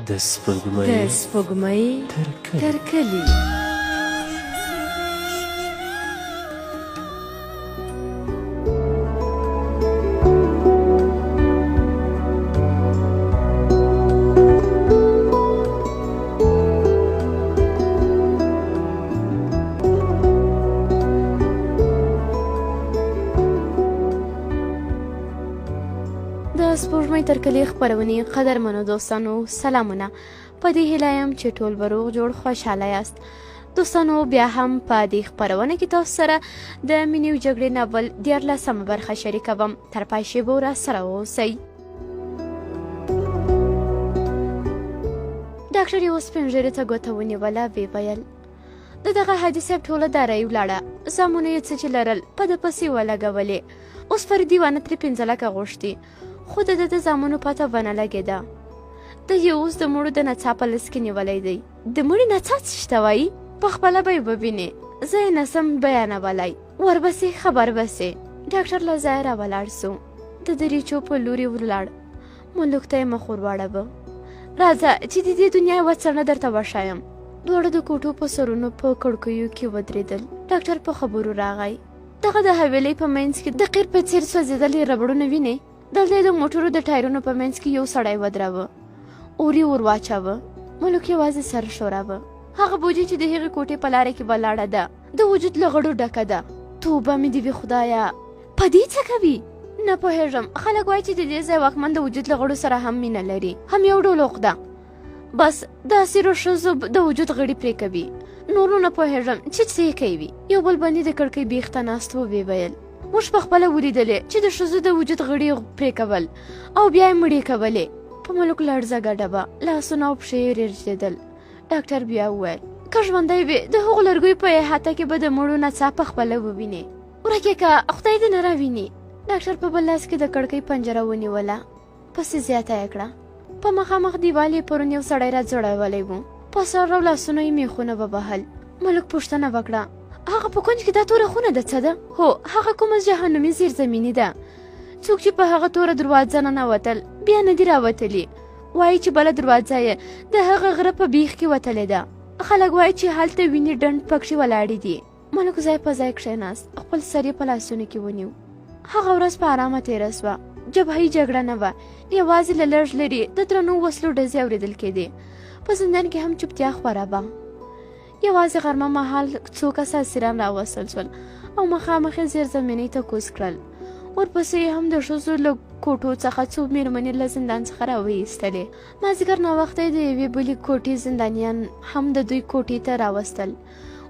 د سپوږمۍ تر کلي. سپوږمۍ تر کلي خپرونې قدرمنو دوستانو سلامونه. په دې هیله یم چې ټول به روغ جوړ خوشحاله یاست. دوستانو بیا هم په دې خپرونه کې تاسو سره د مینې او جګړې ناول ديارلسمه برخه شریکوم. تر پای شیبو راسره اوسئ. ډاکټر یې اوس پنجرې ته ګوته ونیوله. ویې ویل د دغه حاجي صاحب ټوله دارایي ولاړه، زامونه یې څه چې لرل په ده پسې ولګولې. اوس پر دیوانه ترې 5 لکه غوښتي، خو د ده د زامنو پته ونه لګېده. د یې اوس د مړو د نڅا په لس کې نیولی دی. د مړي نڅا څه شته وایي؟ پخپله به یې ووینې، زه یې نسم بیانولی، وربسې خبر بسې. ډاکټر له ځایه راولاړ سو، د دریچو په لورې ولاړ. ملک ته یې مخ ور واړوه. راځه چې د دې دنیا یوه څڼه درته وښایم. دواړه د کوټو په سرونو په کړکیو کې ودرېدل. ډاکټر په خبرو راغی. دغه د حویلۍ په منځ کې د قیر په څېر سوځېدلې ربړونه وینې؟ دلته د موټرو د ټایرونو په منځ کې یو سړی ودراوه، اور یې ور واچاوه. ملک یوازې سر ښوراوه. هغه بوجۍ چې د هغې کوټې په لاره کې ولاړه ده د وجود له غړو ډکه ده. توبه مې دې وي خدایه، په دې څه کوي؟ نه پوهېږم. خلک وایي چې د دې ځای واکمن د وجود له غړو سره هم مینه لري، هم یو ډول عقده. بس د اسیرو ښځو د وجود غړي پرې کوي. نورو نه پوهېږم چې څه یې کوي. یو بل بندي د کړکۍ بیخ ته ناست و. ویې ویل موږ پخپله ولیدلې چې د ښځو د وجود غړي پرې کول او بیا یې مړې کولې. په ملک لړزه ګډه وه، لاسونه او پښې یې رېږدېدل. ډاکټر بیا وویل که ژوندی وي د هغو لرګیو په احاطه کې به د مړو نڅا پخپله ووینې. ورکې که خدای دې نه راویني. ډاکټر په بل لاس کې د کړکۍ پنجره ونیوله، پسې زیاته یې کړه. په مخامخ دیوال یې پرون یو سړی راځړولی و، په سر او لاسونو یې میخونه وبهل. ملک پوښتنه وکړه هغه په کونج کې دا توره خونه ده څه ده؟ هو، هغه کومه جهنمي زیرزمیني ده. څوک چې په هغه توره دروازه ننوتل بیا نه دي راوتلي. وایي چې بله دروازه یې د هغه غره په بیخ کې وتلې ده. خلک وایي چې هلته وینې ډنډ پکښې ولاړې دي. ملک ځای په ځای کښېناست، خپل سر یې په لاسونو کې ونیو. هغه ورځ په ارامه تېره سوه. جبهې جګړه نه وه، یوازې له لږ لرې د درنو وسلو ډزې اورېدل کېدې. په زندان کې هم چوپتیا خوره وه. یوازې غرمه مهال څو کسه اسیران راوستل شول او مخامخ یې زیرزمینۍ ته کوز کړل. ورپسې یې هم د ښځو له کوټو څخه څو مېرمنې له زندان څخه راویستلې. مازدیګر ناوخته یې د یوې بلې کوټې زندانیان هم د دوی کوټې ته راوستل.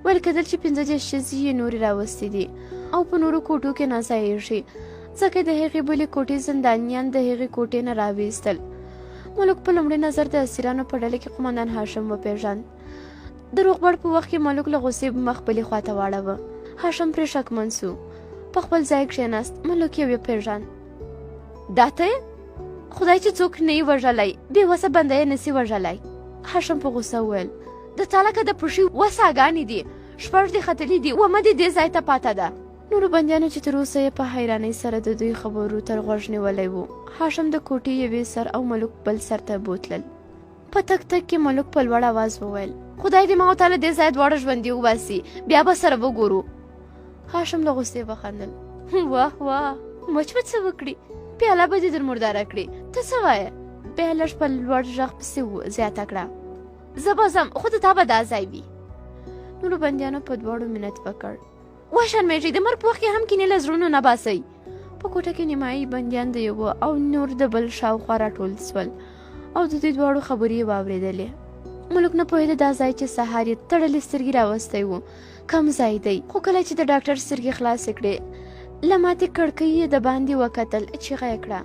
ویل کېدل چې 15 ښځې یې نورې راوستې دي او په نورو کوټو کې نه ځایېږي، ځکه د هغې بلې کوټې زندانیان د هغې کوټې نه راویستل. ملک په لومړي نظر د اسیرانو په ډله کې قومندان هاشم وپېژاند. د روغبړ په وخت کې ملک له غصې مخ بلې خواته واړوه. هاشم پرې شکمن سو، په خپل ځای کښېناست. ملک یې وپېژاند. دا ته یې؟ خدای چې څوک نه یې وژلی، بې وسه بنده یې نسي وژلی. هاشم په غوسه وویل د تا لکه د پښې 2 ساګانې دي، 6 دې ختلي دي، 1 دې دې ځای ته پاته ده. نورو بندیانو چې تر اوسه یې په حیرانۍ سره د دوی خبرو تر غوږ نیولی و، هاشم د کوټې یوې سر او ملک بل سر ته بوتلل. په تک تک کې ملک په لوړ آواز وویل خدای دې ما او تا له دې ځایه دواړه ژوندي وباسي، بیا به سره وګورو. هاشم له غوسې وخندل. واه واه، مچ به څه وکړي، پیاله به دې در مرداره کړي. ته څه وایې؟ بیا لږ په لوړ غږ پسې زیاته کړه زه به ځم، خو د تا به دا ځای وي. نورو بندیانو په دواړو منت وکړ. وشرمېږئ، د مرګ په وخت کې هم کینې له زړونو نه باسئ. په کوټه کې نیمایي بندیان د یوه او نور د بل شاوخوا راټول سول او د دوی دواړو خبرې یې واورېدلې. ملک نه پوهېده دا ځای چې سهار یې تړلې سترګې راوستی و کم ځای دی. خو کله چې د ډاکټر سترګې خلاصې کړې له ماتې کړکۍ یې د باندې وکتل. چیغه یې کړه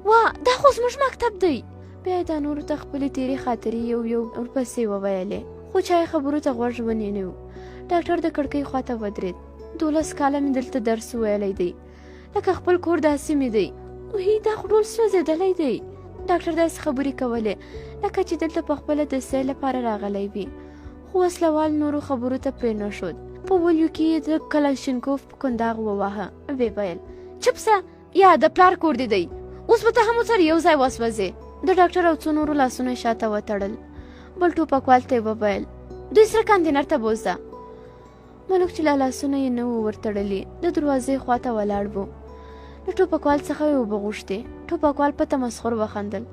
واه، دا خو زموږ مکتب دی. بیا یې دا نورو ته خپلې تېرې خاطرې یو یو ورپسې وویلې، خو چا یې خبرو ته غوږ ونیو. ډاکټر د کړکۍ خواته ودرېد. 12 کاله مې دلته درس ویلی دی، لکه خپل کور داسې مې دی. وهی دا خو ډول سوځېدلی دی. ډاکټر داسې خبرې کولې لکه چې دلته په خپله د سیل لپاره راغلی وي، خو وسلوال نورو خبرو ته پرې نه شود. په ولیو کې یې د کلاشینکوف کنداغ وواهه. ویې ویل چپ سه، یا د پلار کور دې دی، اوس به ته هم ورسره یو ځای وسوځې. د ډاکټر او څو نورو لاسونه شاته وتړل. بل ټوپکوال ته یې وویل دوی سره کانتینر ته بوځه. ملک چې لا لاسونه یې نه وو ورتړلي د دروازې خواته ولاړ و. د ټوپکوال څخه یې اوبه غوښتې. ټوپکوال په تمسخر وخندل.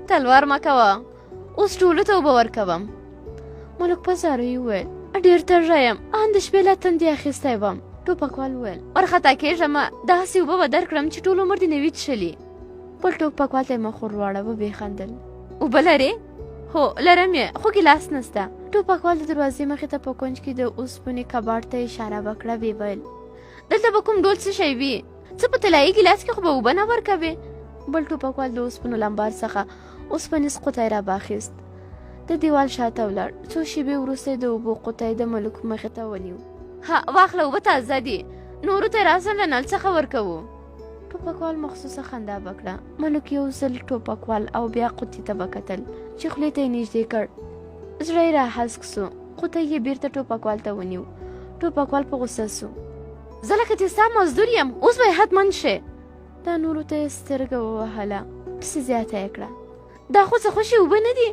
تلوار مه کوه، اوس ټولو ته اوبه ورکوم. ملک په زاریو وویل ډېر تږی یم، ان د شپې لا تندې اخیستی وم. ټوپکوال وویل ورخطا کېږه مه، داسې اوبه به درکړم چې ټول عمر دې نه وي څښلي. بل ټوپکوال ته یې مخ ور واړاوه، ویې خندل. اوبه لرې؟ هو لرم یې، خو ګیلاس نسته. ټوپکوال د دروازې مخې ته په کونج کې د اوسپنې کباړ ته اشاره وکړه، ویې ویل دلته به کوم ډول څه شی وي؟ څه په طلایي ګیلاس کې خو به اوبه نه ورکوې. بل ټوپکوال د اوسپنو لمبار څخه اوسپنیز قوطی راباخیست. د دیوال شاته ولاړ. څو شېبې وروسته د اوبو قوطی د ملک مخې ته ونیو. ها واخله، اوبه تازه دي، نورو ته راسه له نل څخه ورکوو. ټوپکوال مخصوصه خندا وکړه. ملک یو ځل ټوپکوال او بیا قوطي ته وکتل چې خولې ته یې نږدې کړ. زړه یې راهسک سو. قوطی یې بیرته ټوپکوال ته ونیو. ټوپکوال په غوسه سو. زه لکه چې ستا مزدور یم، اوس به یې حتما شې. دا نورو ته یې سترګه ووهله، پسې زیاته یې کړه دا خو څه خوشې اوبه نه دي.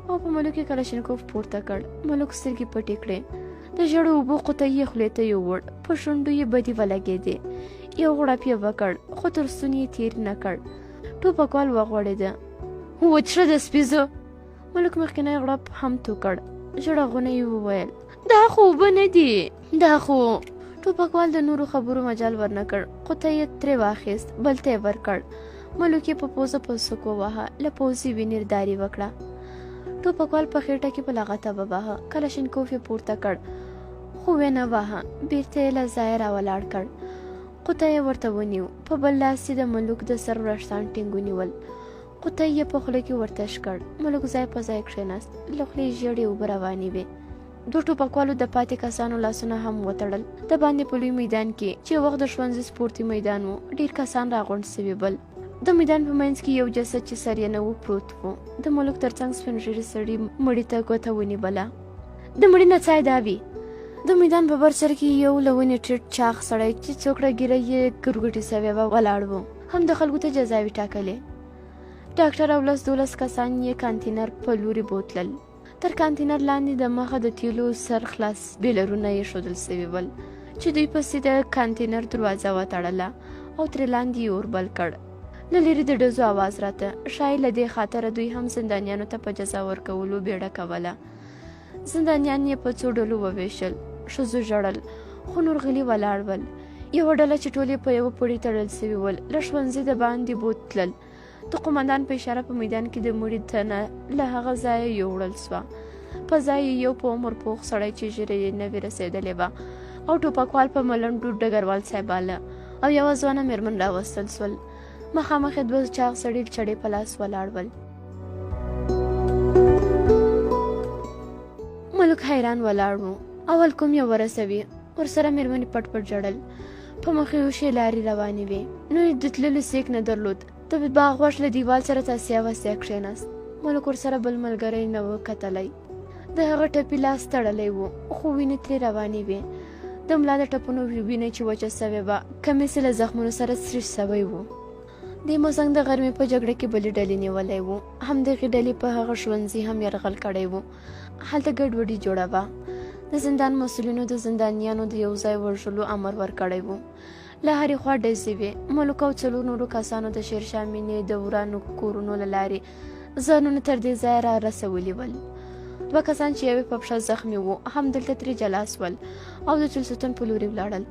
او په ملک یې کلشینکوف پورته کړ. ملک سترګې پټې کړې. د ژړو اوبو قوطی یې خولې ته یووړ. په شونډو یې بدې ولګېدې. یو غړپ یې وکړ، خو تر ستوني یې تېر نه کړ. ټوپکوال وغوړېده. وچړه د سپیزو. ملک مخکینی غړپ هم تو کړ. ژړغونه یې وویل دا خو اوبه نه دي، دا خو. ټوپکوال د نورو خبرو مجال ورنه کړ. قوطی یې ترې واخیست، بل ته یې ورکړ. ملک یې په پوزه په سوک وواهه. له پوزې وینې داري وکړه. ټوپکوال په خېټه کې په لغته وواهه. کلشینکوف یې پورته کړ، خو ویې نه واهه. بیرته یې له ځایه راولاړ کړ. قوطی یې ورته ونیو. په بل لاس یې د ملک د سر وریښتان ټینګ ونیول. قوطی یې په خوله کې ورتش کړ. ملک ځای په ځای کښېناست. له خولې ژېړې اوبه روانې وې. دوه ټوپکوالو د پاتې کسانو لاسونه هم وتړل. د باندې په لوی میدان کې چې وخت د ښوونځي سپورتي میدان و، ډېر کسان راغونډ سوي ول. د میدان په منځ کې یو جسد چې سر یې نه و پروت و. د ملک ترڅنګ سپین ږیري سړي مړي ته ګوته ونیوله. د مړي نڅای دا وي. د میدان په بر سر کې یو له ونې ټیټ چاغ سړی چې څوکړه ږیره یې ګرګوټې سوې وه ولاړ و. هم د خلکو ته جزاوي ټاکلې. ډاکټر او 10-12 کسان یې کانتینر په لوري بوتلل. تر کانتینر لاندې د مخه د تیلو سر خلاص بیلرونه یې ښودل سوي ول چې دوی پسې د کانتینر دروازه وتړله او ترې لاندې یې اور بل کړ. له لرې د ډزو اواز راته. ښایي له دې خاطره دوی هم زندانیانو ته په جزا ورکولو بیړه کوله. زندانیان یې په څو ډلو وویشل. ښځو ژړل، خو نور غلي ولاړ ول. یوه ډله چې ټول یې په یوه پړي تړل سوي ول له ښوونځي د باندې بوتلل. د قومندان په اشاره په میدان کې د مړي تنه له هغه ځایه یوړل سوه. په ځای یې یو په عمر پوخ سړی چې ژیره یې نه وي رسېدلې وه او ټوپکوال په ملنډو ډګروال صاحباله او یوه ځوانه مېرمن راوستل سول. مخامخ یې 2 چاغ سړي چړې په لاس ولاړ ول. ملک حیران ولاړ و. اول کوم یې ورسوي. ورسره مېرمنې پټ پټ ژړل. په مخ یې وښې لارې روانې وې. نو یې د تللو سیک نه درلود. د باغ غوږ له دیوال سره تاسیا واسیا کښېناست. ملک ورسره بل ملګری نه و کتلی. د هغه ټپي لاس تړلی و، خو وینې ترې روانې وې. د ملا د ټپونو وینه چې وچه سوې وه کمیس له زخمونو سره سرش سوی و. د موزنګ د غرمې په جګړه کې بلې ډلې نیولی و. همدغې ډلې په هغه ښوونځي هم یرغل کړی و. هلته ګډوډي جوړه وه. د زندان مسؤلینو د زندانیانو د یو ځای وژلو امر ورکړی و. له هرې خوا ډزې وې. ملک او 4 نورو کسانو د شیرشاه مینې د ورانو کورونو له لارې ځانونه تر دې ځایه را رسولي ول. 2 کسان چې یوې په پښه زخمي وو همدلته ترې جلا سول او د چلسوتن په لوري ولاړل.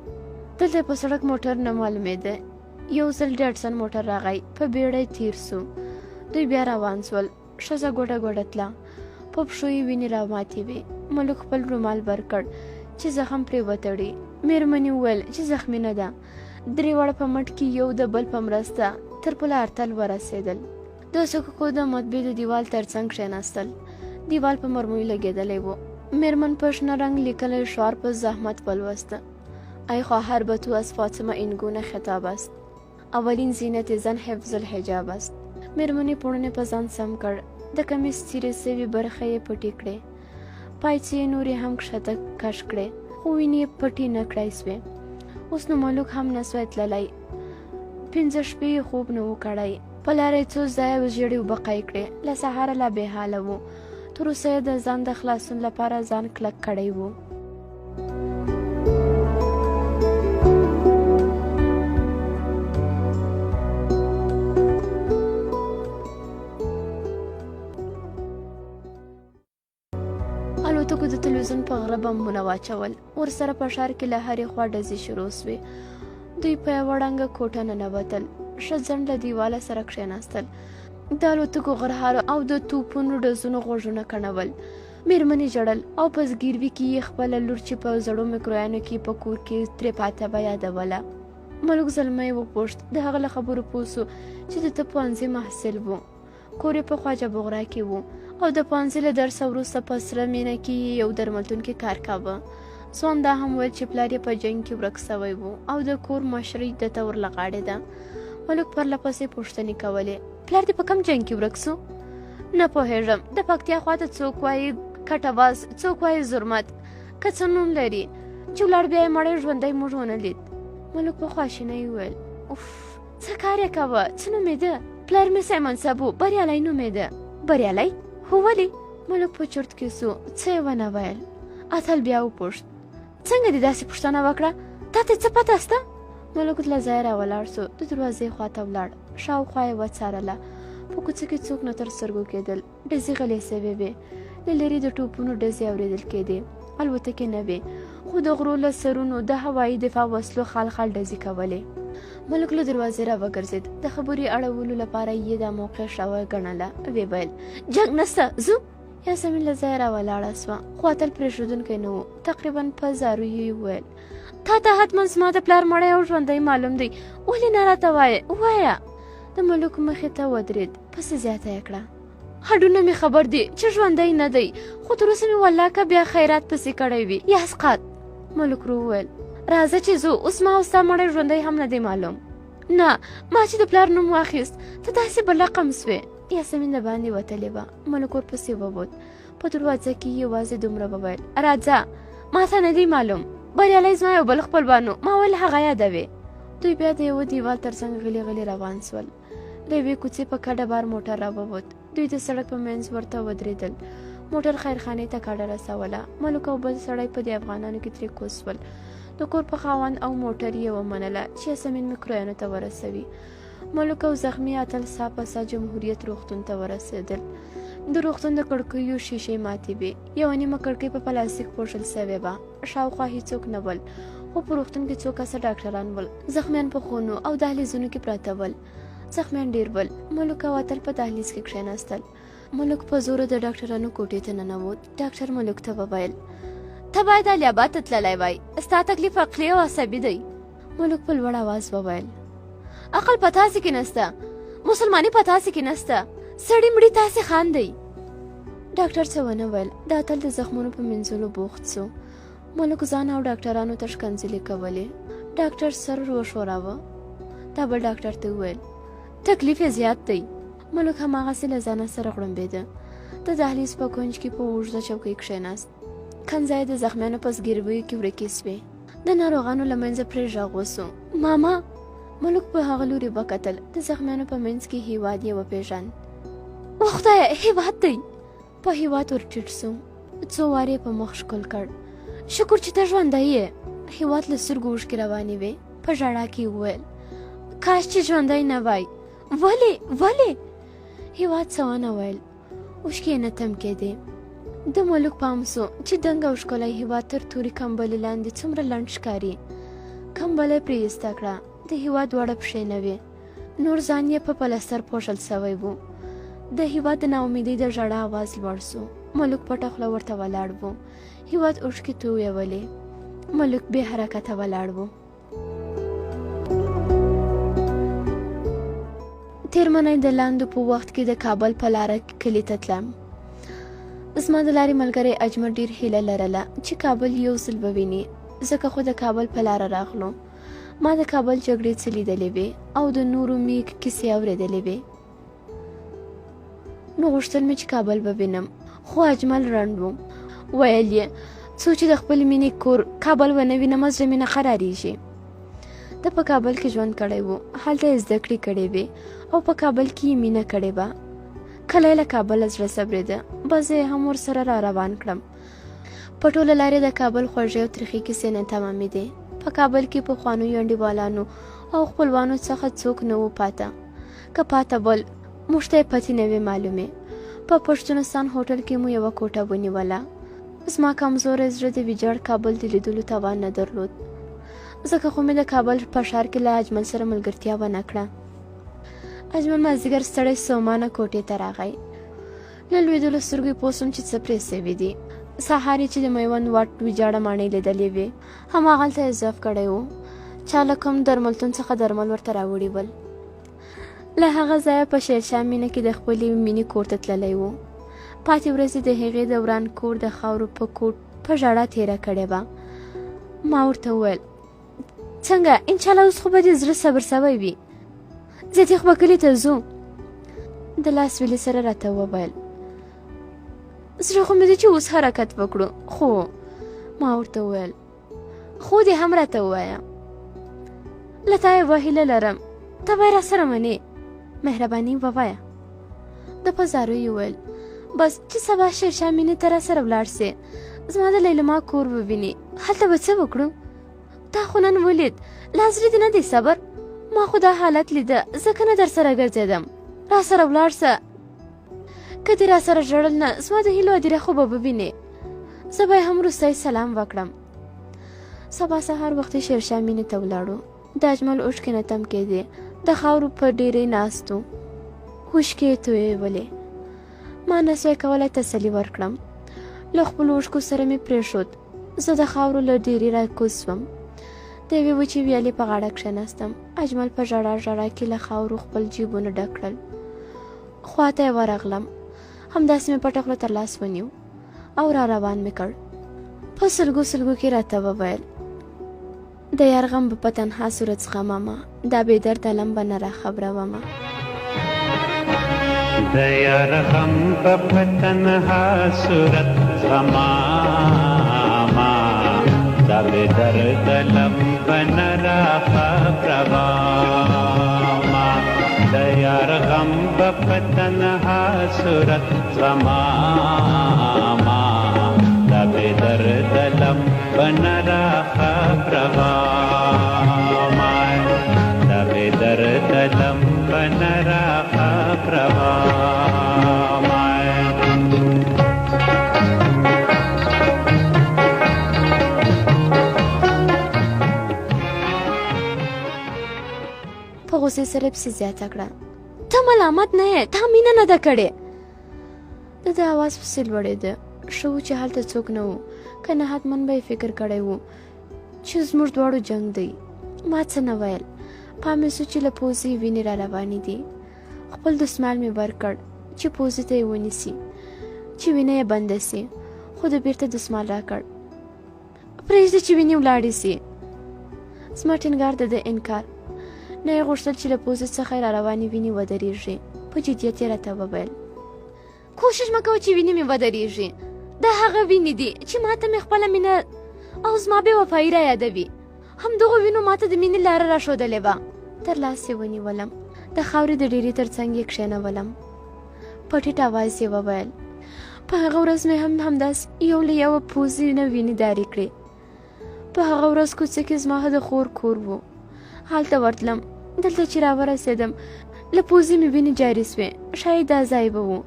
دلته په سړک موټر نه معلومېده. یو ځل ډیډسن موټر راغی، په بیړه یې تیر سو. دوی بیا روان سول. ښځه ګوډه ګوډه تله. په پښو یې وینې راماتې وې. ملک خپل رومال ورکړ چې زخم پرې وتړي. مېرمنې وویل چې زخمي نه ده. 3 واړه په مټ کې یو د بل په مرسته تر پله ارتل ورسېدل. د سکوکو د مطبعې د دیوال ترڅنګ کښېناستل. دیوال په مرمۍ لګېدلی و. مېرمن په شنه رنگ لیکلی شعار په زحمت ولوسته. ای خواهر به تو از فاطمه این گونه خطاب است. اولین زینت زن حفظ الحجاب است. مېرمنې پوړنې په ځان سم کړ. د کمیس تیرې سوي برخه یې پټې کړې. پایڅې یې نورې هم کښته کش کړې، خو وینې یې پټې نه کړای سوې. اوس نو ملک هم نه سوی تللی. 5 شپې یې خوب نه و کړی. په لاره یې څو ځایه وژېړې اوبه قی کړې. له سهاره لا بېحاله و. تر اوسه یې د ځان د خلاصون لپاره ځان کلک کړی و. الوتکو د تلویزیون په غره بمونه واچول. ورسره په ښار کې له هرې خوا ډزې شروع سوې. دوی په یوه ړنګه کوټه ننوتل. ښه ځنډ له دیواله سره کښېناستل. د الوتکو غرهارو او د توپونو ډزونو غوږونه کڼول. میرمنې ژړل او په زګیروي کې یې خپله لور چې په زړو میکرویانو کې په کور کې ترې پاته به یادوله. ملک زلمی وپوښت. د هغه له خبرو پوه سو چې د ده پوهنځي محصل و. کور یې په خواجه بغرا کې و او د پوهنځي له درسه وروسته په سره مینه کې یو درملتون کې کار کاوه. ځوان دا هم ویل چې پلار یې په جنګ کې ورک سوی و او د کور مشري ده ته ورلغاړې ده. ملک پرله پسې پوښتنې کولې. پلار دې په کوم جنګ کې ورک سو؟ نه پوهېږم. د پکتیا خواته څوک وایي کټواز، څوک وایي زرمت، که څه نوم لري. چې ولاړ بیا یې مړی ژوندی موږ ونه لید. ملک په خواشینۍ وویل اوف، څه کار یې کوه؟ څه نومېده؟ پلار مې سیمنصب و، بریالی نومېده. بریالی؟ هو ولې؟ ملک په چرت کې سو. څه یې ونه ویل. اتل بیا وپوښت څنګه دې داسې پوښتنه وکړه؟ تا ته څه پته سته؟ ملک له ځایه راولاړ سو. د دروازې خواته ولاړ. شاوخوا یې وڅارله. په کوڅه کې څوک نه تر سترګو کېدل. ډزې غلې سوې وې. له لرې د توپونو ډزې اورېدل کېدې. الوتکې نه وې، خو د غرو له سرونو د هوایي دفاع وسلو خال خال ډزې کولې. ملک له دروازې را وګرځېد. د خبرې اړولو لپاره یې دا موقع ښه وګڼله. ویې ویل جنګ نسته، ځو. یاسمین له ځایه را ولاړه سوه، خو اتل پرېښودونکی نه و. تقریبا په زارو یې وویل تا ته حتما زما د پلار مړی او ژوندی معلوم دی، ولې نه راته وایې؟ ووایه. د ملک مخې ته ودرېد. پسې زیاته یې کړه هډونه مې خبر دی چې ژوندی نه دی، خو تر اوسه مې والله که بیا خیرات پسې کړی وي یا اسقاط. ملک ورو وویل راځه چې ځو، اوس ما او ستا مړی ژوندی هم نه دی معلوم. نه، ما چې د پلار نوم واخیست ته داسې بلقم سوې. یاسمین د باندې وتلې وه. ملک ورپسې ووت. په دروازه کې یې یوازې دومره وویل راځه، ما ته نه دی معلوم، بریالی زما یو بل خپلوانو، ما ویل هغه یادوې. دوی بیا د یوه دیوال تر څنګ غلي غلي روان سول. له یوې کوڅې په کډه بار موټر راووت. دوی د سړک په منځ ورته ودرېدل. موټر خیرخانې ته کډه رسوله. ملک او بل سړی په دې افغانانو کې ترې کوز سول. د کور په خاوند او موټر یې ومنله چې یاسمین میکرویانو ته ورسوي. ملک او زخمي اتل سا په سا جمهوریت روغتون ته ورسېدل. د روغتون د کړکیو شیشې ماتې وې. یوه نیمه کړکۍ په پلاستیک پوښل سوې وه. شاوخوا هېڅوک نه ول، خو په روغتون کې څو کسه ډاکټران ول. زخمیان په خونو او دهلیزونو کې پراته ول. زخمیان ډېر ول. ملک او اتل په دهلیز کې کښېناستل. ملک په زوره د ډاکټرانو کوټې ته ننوت. ډاکټر ملک ته وویل ته باید الیاباد ته تللی وای، ستا تکلیف عقلي او عصبي دی. ملک په لوړ اواز وویل عقل په تاسې کې نسته، مسلماني په تاسې کې نسته، سړي مړي تاسې خاندئ. ډاکټر څه ونه ویل. د اتل د زخمونو په مینځلو بوخت سو. ملک ځان او ډاکټرانو ته ښکنځلې کولې. ډاکټر سر وښوراوه. دا بل ډاکټر ته وویل تکلیف یې زیات دی. ملک هماغسې له ځانه سره غړمبېده. د دهلیز په کونج کې په اوږده چوکۍ کښېناست. کنځای د زخمیانو په زګیرویو کې ورکې سوې. د ناروغانو له منځه پرې غږ وسو ماما. ملک په هغه لورې وکتل. د زخمیانو په منځ کې هېواد یې وپېژند. و خدایه، هېواد دی. په هېواد ورټیټ سو. څو وارې په مخ ښکل کړ. شکر چې ته ژوندی یې. هېواد له سترګو اوښکې روانې وې. په ژړا کې وویل کاش چې ژوندی نه وای. ولې؟ هېواد څه ونه ویل. اوښکې یې نه تم کېدې. د ملک پام سو چې دنګ او ښکلی هېواد تر تورې کمبلې لاندې څومره لنډ ښکاري. کمبله یې پرې ایسته کړه. د هېواد دواړه پښې نه وې. نور ځان یې په پلستر پوښل سوی و. د هېواد د ناامیدۍ د ژړا آواز لوړ سو. ملک پټه خوله ورته ولاړ و. هېواد اوښکې تویولې. ملک بې حرکته ولاړ و. تېر منی د لاندو په وخت کې د کابل په لاره کلي ته تلم. زما د لارې ملګری اجمل ډېر هیله لرله چې کابل یو ځل به وویني، ځکه خو د کابل په لاره راغلو. ما د کابل جګړې څه لیدلې وې او د نورو مې کیسې اورېدلې وې. نو غوښتل مې چې کابل به وینم، خو اجمل رنډ و. ویل یې څو چې د خپل مینې کور کابل ونه وینم زړه مې نه قرارېږي. د په کابل کې ژوند کړی و، هلته یې زده کړې کړې وې او په کابل کې یې مینه کړې وه. کله یې له کابله زړه صبرېده، بس زه یې هم ورسره را روان کړم. په ټوله لارې د کابل خوږې او تریخې کیسې نه تمامېدې. په کابل کې پخوانیو انډیوالانو او خپلوانو څخه څوک نه و پاته، که پاته بل موږ ته یې پتې نه وې معلومې. په پښتونستان هوټل کې مو یوه کوټه ونیوله. زما کمزوری زړه د ویجاړ کابل د لیدلو توان نه درلود، ځکه خو مې د کابل په ښار کې له اجمل سره ملګرتیا ونه کړه. اجمل مازدیګر ستړی ستومانه کوټې ته راغی. له لوېدلو سترګو یې پوه سوم چې څه پرې سوي دي. سهار یې چې د میوند واټ ویجاړه ماڼۍ لیدلې وې، هماغلته یې ضعف کړی و. چا له کوم درملتون څخه درمل ورته راوړي ول. له هغه ځایه په شیرشاه مینه کې د خپلې مینې کور ته تللی و. پاتې ورځې د هغې د وران کور د خاورو په کوټ په ژړا تېره کړې وه. ما ورته وویل څنګه انشاءالله اوس خو به دې زړه صبر سوی وي، زیاتې خو به کلي ته ځو. د لاس ویلې سره راته وویل زړه خو مې دی چې اوس حرکت وکړو. خو ما ورته وویل خو دې هم راته ووایه، له تا یوه هیله لرم، ته به یې راسره منې، مهرباني ووایه. د په زارو یې وویل بس چې سبا شیرشاه مینې ته راسره ولاړ سې، زما د لیلما کور ووینې، هلته به څه وکړو؟ تا خو نن ولید، لا زړه دې نه دی صبر؟ ما خو دا حالت لیده ځکه نه در سره ګرځېدم. راسره ولاړ سه، که دې راسره ژړل نه، زما د هیلو هدیره خو به ووینې. زه به یې هم وروستی سلام وکړم. سبا سهار وختي شیرشاه مینې ته ولاړو. د اجمل اوښکې نه تم کېدې، د خاورو په ډېرۍ ناست و، اوښکې یې تویولې. ما نسوی کولی تسلي ورکړم. له خپلو اوښکو سره مې پرېښود. زه د خاورو له ډېرې راکوز شوم. د یوې وچې ویالې په غاړه کښېناستم. اجمل په ژړا ژړا کې له خاورو خپل جیبونه ډک کړل. خواته یې ورغلم، همداسې مې پټه خوله تر لاس ونیو او را روان مې کړ. په سلګو سلګو کې راته وویل د یار غم به په تنها صورت زغممه، دا بې درده لم به نه راخبرومه. د یار غم په تنها صورت زغممه، دا بې درده لم به نه راخبرومه. د یار غم په تنها صورت زغممه، دا بې درده لم به نه راخبرومه، دا بې درده لم به نه راخبرومه. په غوسې سره پسې زیاته کړه ته ملامت نه یې، تا مینه نه ده کړې. د ده اواز پسې لوړېده. ښه و چې هلته څوک نه و، که نه حتمن به یې فکر کړی و چې زموږ دواړو جنګ دی. ما څه نه ویل. پام مې سو چې له پوزې وینې را روانې دي. خپل دستمال مې ورکړ چې پوزې ته یې ونیسي، چې وینه یې بنده سي. خو د بیرته دستمال راکړ. پرېږده چې وینې ولاړې سي. زما ټینګار د ده انکار. نه یې غوښتل چې له پوزې څخه را روانې وینې ودرېږي. په جدیت یې راته وویل کوشش مه کوه چې وینې مې ودرېږي، دا هغه وینې دي چې ماته مې خپله مینه او زما بې وفایي را یادوي. همدغو وینو ماته د مینې لاره راښودلې وه. تر لاس یې ونیولم، د خاورې د ډېرې تر څنګ یې کښېنولم. په ټیټ اواز یې وویل په هغه ورځ مې هم همداسې یو له یوه پوزې نه وینې دارې کړې. په هغه ورځ کوڅه کې زما د خور کور و. هلته ورتلم. دلته چې راورسېدم له پوزې مې وینې جاري سوې. ښایي دا ځای به و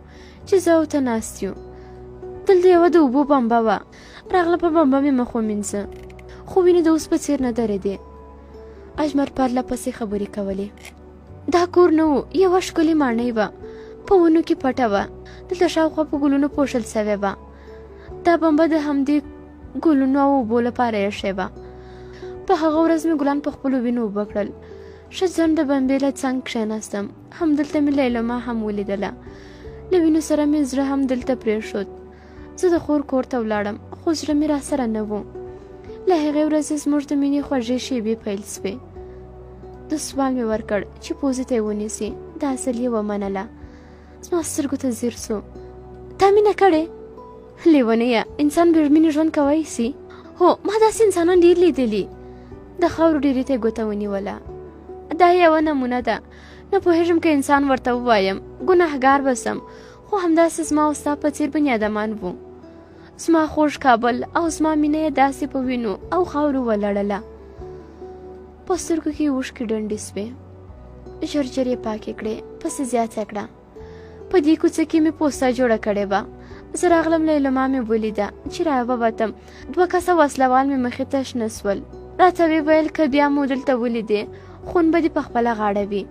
چې زه او ته ناست یو. دلته یوه د اوبو بمبه وه. راغله په بمبه مې مخ ومینځه، خو وینې د اوس په څېر نه درېدې. اجمل پرله پسې خبرې کولې. دا کور نه و، یوه ښکلې ماڼۍ وه، په ونو کې پټه وه. دلته شاوخوا په ګلونو پوښل سوې وه. دا بمبه د همدې ګلونو او اوبو لپاره ایښې وه. په هغه ورځ مې ګلان په خپلو وینو اوبه کړل. ښه ځنډ د بمبې له څنګ کښېناستم. همدلته مې لیلما هم ولیدله. له وینو سره مې زړه هم دلته پرېښود. زه د خور کور ته ولاړم، خو زړه مې راسره نه و. له هغې ورځې زموږ د مینې خوږې شېبې پیل سوې. دستمال مې ورکړ چې پوزې ته یې ونیسي. دا اصل یې ومنله. زما سترګو ته ځیر سو. تا مینه کړې؟ لیونیه، انسان بې مینې ژوند کولی سي؟ هو، ما داسې انسانان ډېر لیدلي. د خاورو ډیرې ته یې ګوته ونیوله. دا یوه نمونه ده. نه پوهېږم که انسان ورته ووایم ګناهګار به سم، خو همداسې زما او ستا په څېر بني ادمان وو. زما خوږ کابل او زما مینه یې داسې په وینو او خاورو ولړله. په سترګو کې یې اوښکې ډنډې سوې. ژر ژر یې پاکې کړې، پسې زیاته کړه. په دې کوڅه کې مې پوسته جوړه کړې وه. زه راغلم، لیلما مې ولیده چې راووتم. 2 کسه وسلوال مې مخې ته شنه سول. راته ویې ویل که بیا مو دلته ولیدې خون به دې په خپله غاړه وي.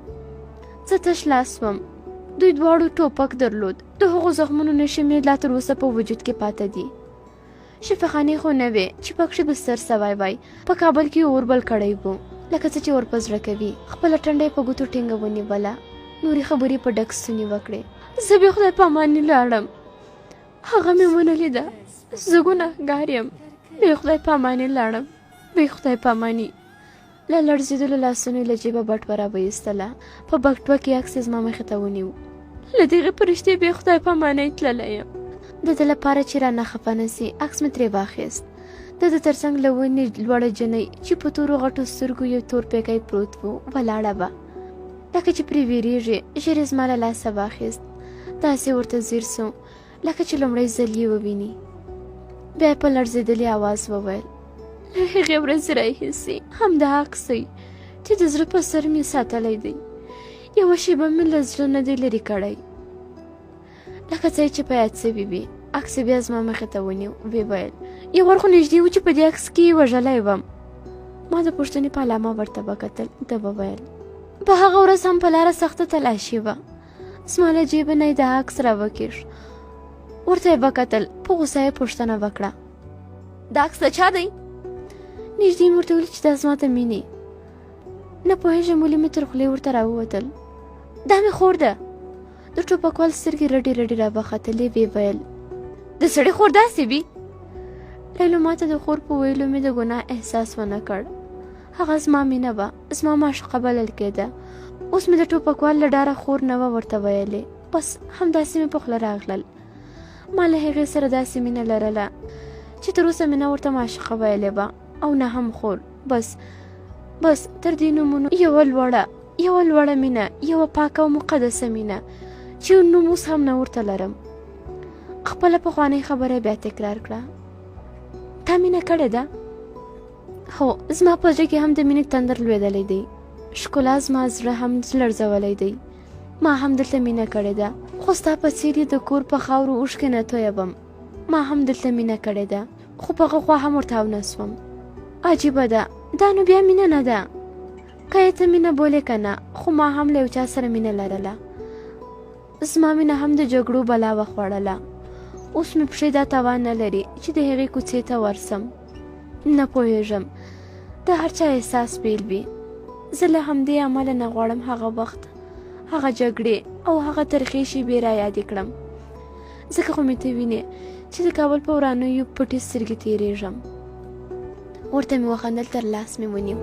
زه تش لاس وم. دوی دواړو ټوپک درلود. د هغو زخمونو نښې مې لا تر اوسه په وجود کې پاته دي. شفاخانې خو نه وې چې پکښې بستر سوی وای. په کابل کې اور بل کړی و، لکه څه چې اور په زړه کوي. خپله ټنډه یې په ګوتو ټینګه ونیوله. نورې خبرې په ډک ستوني وکړې. زه بې خدای په اماني لاړم. هغه مې ونه لیده. زه ګناهګار یم. بې خدای په اماني لاړم. بې خدای په اماني. له لړزېدلو لاسونو یې له جیبه بټوه راویستله. په بټوه کې عکس یې زما مخې ته ونیو. له دغې پرښتې بې خدای په امانۍ تللی یم. د ده لپاره چې رانه خفه نه سي عکس مې ترې واخیست. د ده تر څنګ له ونې لوړه جنۍ چې په تورو غټو سترګو یو تور پیکی پروت و ولاړه وه، لکه چې پرې ویرېږي. ژر یې زما له لاسه واخیست. داسې ورته ځیر سو لکه چې لومړی ځل یې وویني. بیا یې په لړزېدلي اواز وویل له هغې ورځې راهیسې همدا عکس دی چې د زړه په سر مې ساتلی دی. یوه شیبه مې له زړه نه دی لرې کړی. لکه څه چې په یاد سوي وي. عکس بیا زما مخې ته ونیو. ویې ویل یو ور خو نږدې و چې په دې عکس کې وژلی وم. ما د پوښتنې په علامه ورته وکتل. ده وویل په هغه ورځ هم په لاره سخته تلاشي وه. زما له جیبه نه یې د عکس راوکیښ. ورته یې وکتل. په غوسه یې پوښتنه وکړه دا عکس د چا دی؟ نږدې مې ورته ویل چې دا زما د مینې. نه پوهېږم ولې مې تر خولې ورته راووتل. دا مې خور ده. د ټوپکوال سترګې رډې رډې راوختلې. ویې ویل د سړي خور داسې وي؟ لیلو ما ته د خور په ویلو مې د ګناه احساس ونه کړ. هغه زما مینه وه، زما معشوقه بلل کېده. اوس مې د ټوپکوال له ډاره خور نه وه ورته ویلې. بس همداسې مې په خوله راغلل. ما له هغې سره داسې مینه لرله چې تر اوسه مې نه ورته معشوقه ویلې وه او نه هم خور. بس تر دې نومونو یوه لوړه مینه، یوه پاکه او مقدسه مینه چې نوم اوس هم نه ورته لرم. خپله پخوانۍ خبره بیا تکرار کړه. تا مینه کړې ده؟ هو، زما په زړه کې هم د مینې تندر لوېدلی دی. ښکلا زما زړه هم لړزولی دی. ما هم دلته مینه کړې ده، خو ستا په څېر یې د کور په خاورو اوښکې نه تویوم. ما هم دلته مینه کړې ده، خو په هغه خوا هم ورتاو نه سوم. عجیبه ده، دا نو بیا مینه نه ده. که یې ته مینه بولې که نه، خو ما هم له یو چا سره مینه لرله. زما مینه هم د جګړو بلا وخوړله. اوس مې پښې دا توان نه لري چې د هغې کوڅې ته ورسم. نه پوهېږم، د هر چا احساس بیل وي. زه له همدې امله نه غواړم هغه وخت، هغه جګړې او هغه ترخې شېبې را یادې کړم. ځکه خو مې ته وینې چې د کابل په ورانیو پټې سترګې تېرېږم. ورته مې وخندل، تر لاس مې ونیو.